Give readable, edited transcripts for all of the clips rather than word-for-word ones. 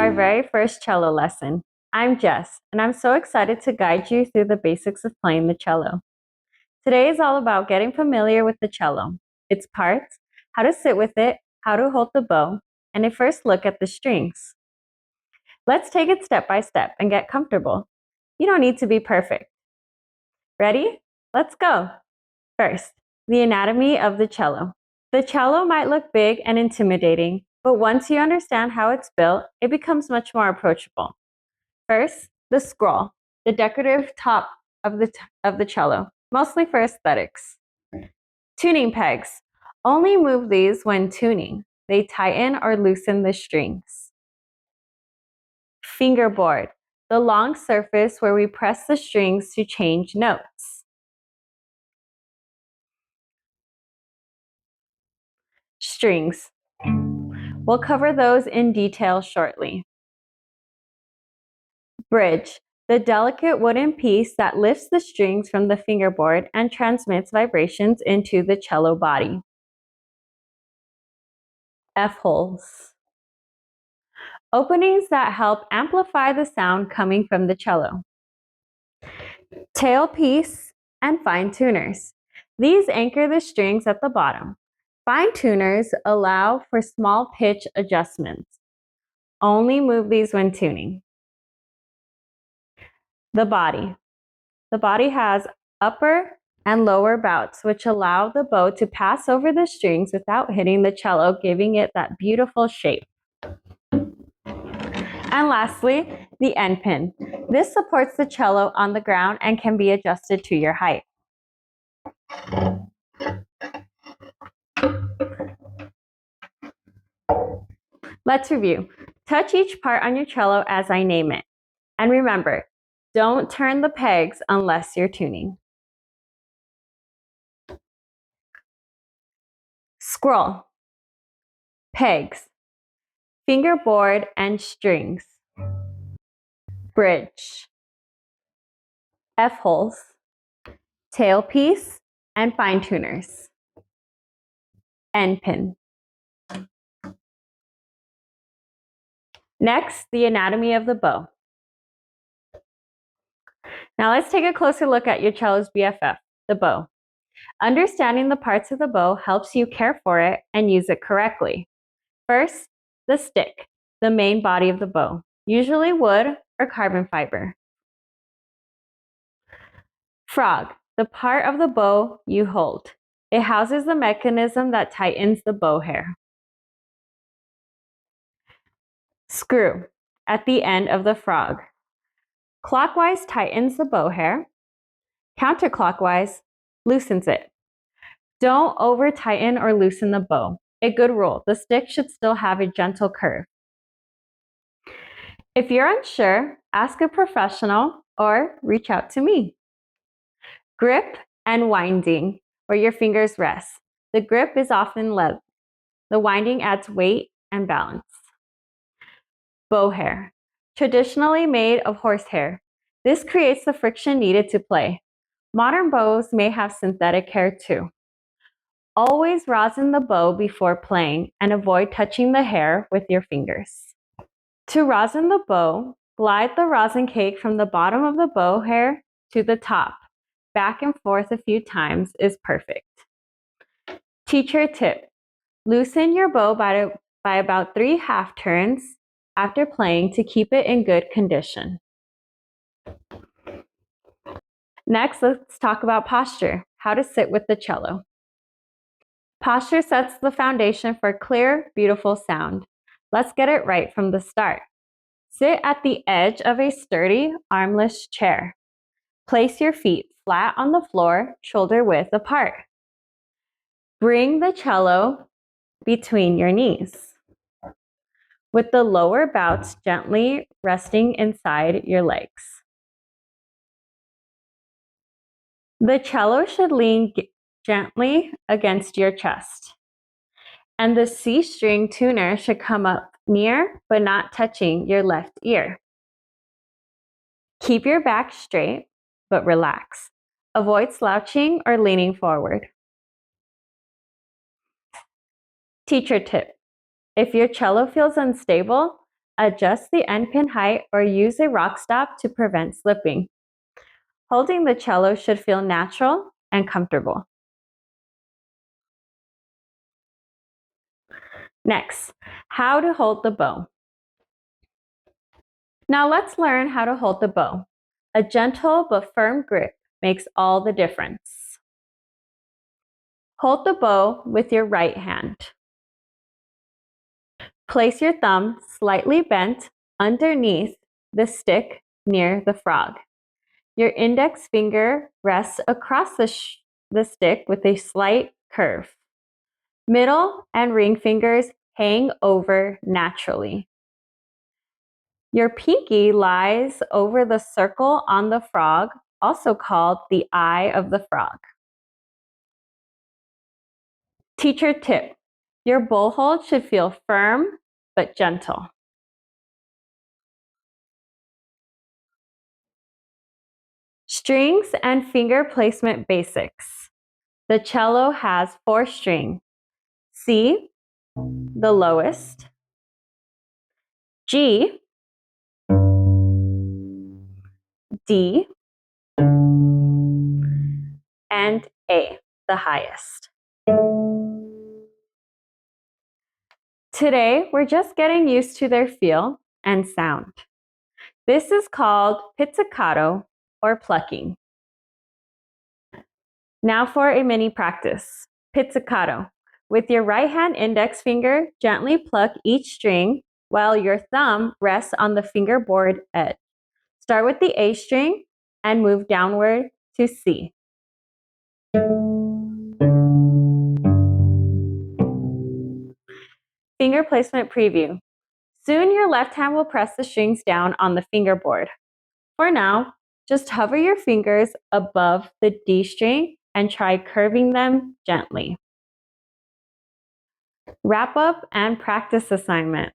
our very first cello lesson. I'm Jess, and I'm so excited to guide you through the basics of playing the cello. Today is all about getting familiar with the cello, its parts, how to sit with it, how to hold the bow, and a first look at the strings. Let's take it step by step and get comfortable. You don't need to be perfect. Ready? Let's go! First, the anatomy of the cello. The cello might look big and intimidating, but once you understand how it's built, it becomes much more approachable. First, the scroll, the decorative top of the cello, mostly for aesthetics. Tuning pegs. Only move these when tuning. They tighten or loosen the strings. Fingerboard, the long surface where we press the strings to change notes. Strings. We'll cover those in detail shortly. Bridge, the delicate wooden piece that lifts the strings from the fingerboard and transmits vibrations into the cello body. F-holes. Openings that help amplify the sound coming from the cello. Tailpiece and fine tuners. These anchor the strings at the bottom. Fine tuners allow for small pitch adjustments. Only move these when tuning. The body. The body has upper and lower bouts, which allow the bow to pass over the strings without hitting the cello, giving it that beautiful shape. And lastly, the end pin. This supports the cello on the ground and can be adjusted to your height. Let's review. Touch each part on your cello as I name it. And remember, don't turn the pegs unless you're tuning. Scroll, pegs, fingerboard and strings, bridge, F-holes, tailpiece and fine tuners, end pin. Next, the anatomy of the bow. Now let's take a closer look at your cello's BFF, the bow. Understanding the parts of the bow helps you care for it and use it correctly. First, the stick, the main body of the bow, usually wood or carbon fiber. Frog, the part of the bow you hold. It houses the mechanism that tightens the bow hair. Screw, at the end of the frog. Clockwise tightens the bow hair. Counterclockwise loosens it. Don't over tighten or loosen the bow. A good rule, the stick should still have a gentle curve. If you're unsure, ask a professional or reach out to me. Grip and winding, where your fingers rest. The grip is often leather. The winding adds weight and balance. Bow hair, traditionally made of horsehair. This creates the friction needed to play. Modern bows may have synthetic hair too. Always rosin the bow before playing and avoid touching the hair with your fingers. To rosin the bow, glide the rosin cake from the bottom of the bow hair to the top. Back and forth a few times is perfect. Teacher tip, loosen your bow by about 3 half turns after playing to keep it in good condition. Next, let's talk about posture, how to sit with the cello. Posture sets the foundation for clear, beautiful sound. Let's get it right from the start. Sit at the edge of a sturdy, armless chair. Place your feet flat on the floor, shoulder width apart. Bring the cello between your knees, with the lower bouts gently resting inside your legs. The cello should lean gently against your chest, and the C string tuner should come up near but not touching your left ear. Keep your back straight but relax. Avoid slouching or leaning forward. Teacher tip, if your cello feels unstable, Adjust the end pin height or use a rock stop to prevent slipping. Holding the cello should feel natural and comfortable. Next, how to hold the bow. Now let's learn how to hold the bow. A gentle but firm grip makes all the difference. Hold the bow with your right hand. Place your thumb slightly bent underneath the stick near the frog. Your index finger rests across the stick with a slight curve. Middle and ring fingers hang over naturally. Your pinky lies over the circle on the frog, also called the eye of the frog. Teacher tip: your bow hold should feel firm but gentle. Strings and finger placement basics. The cello has 4 strings: C, the lowest, G, D, and A, the highest. Today, we're just getting used to their feel and sound. This is called pizzicato or plucking. Now for a mini practice. Pizzicato. With your right hand index finger, gently pluck each string while your thumb rests on the fingerboard edge. Start with the A string and move downward to C. Finger placement preview. Soon your left hand will press the strings down on the fingerboard. For now, just hover your fingers above the D string and try curving them gently. Wrap up and practice assignment.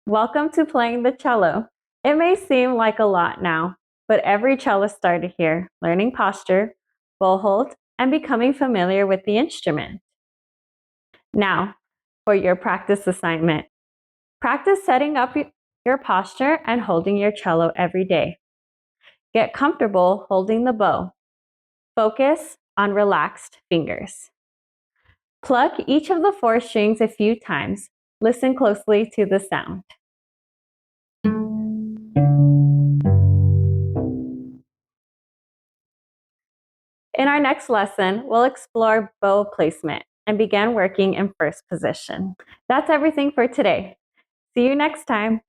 Welcome to playing the cello. It may seem like a lot now, but every cellist started here, learning posture, bow hold, and becoming familiar with the instrument. Now, for your practice assignment. Practice setting up your posture and holding your cello every day. Get comfortable holding the bow. Focus on relaxed fingers. Pluck each of the 4 strings a few times. Listen closely to the sound. In our next lesson, we'll explore bow placement and begin working in first position. That's everything for today. See you next time.